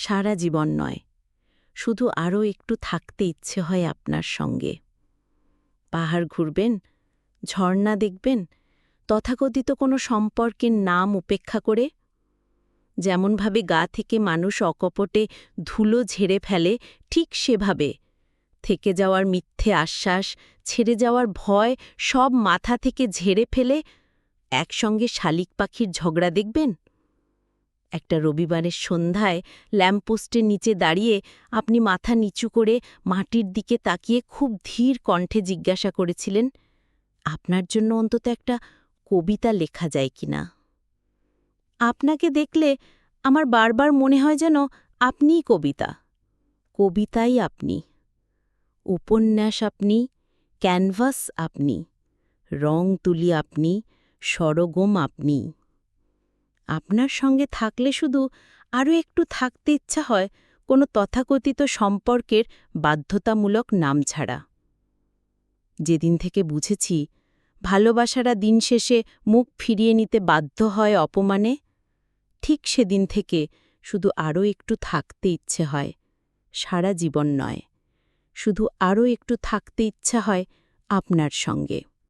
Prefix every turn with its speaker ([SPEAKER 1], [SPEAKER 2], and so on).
[SPEAKER 1] সারা জীবন নয়, শুধু আরও একটু থাকতে ইচ্ছে হয় আপনার সঙ্গে। পাহাড় ঘুরবেন, ঝর্ণা দেখবেন, তথাকথিত কোনো সম্পর্কের নাম উপেক্ষা করে, যেমনভাবে গা থেকে মানুষ অকপটে ধুলো ঝেড়ে ফেলে, ঠিক সেভাবে থেকে যাওয়ার মিথ্যে আশ্বাস, ছেড়ে যাওয়ার ভয় সব মাথা থেকে ঝেড়ে ফেলে একসঙ্গে শালিক পাখির ঝগড়া দেখবেন। একটা রবিবারের সন্ধ্যায় ল্যাম্পপোস্টের নিচে দাঁড়িয়ে আপনি মাথা নিচু করে মাটির দিকে তাকিয়ে খুব ধীর কণ্ঠে জিজ্ঞাসা করেছিলেন, আপনার জন্য অন্তত একটা কবিতা লেখা যায় কিনা। আপনাকে দেখলে আমার বারবার মনে হয় যেন আপনিই কবিতা, কবিতাই আপনি, উপন্যাস আপনি, ক্যানভাস আপনি, রং তুলি আপনি, সরগম আপনি। আপনার সঙ্গে থাকলে শুধু আরও একটু থাকতে ইচ্ছা হয় কোনো তথাকথিত সম্পর্কের বাধ্যতামূলক নাম ছাড়া। যেদিন থেকে বুঝেছি ভালোবাসারা দিন শেষে মুখ ফিরিয়ে নিতে বাধ্য হয় অপমানে, ঠিক সেদিন থেকে শুধু আরও একটু থাকতে ইচ্ছে হয়, সারা জীবন নয়, শুধু আরও একটু থাকতে ইচ্ছা হয় আপনার সঙ্গে।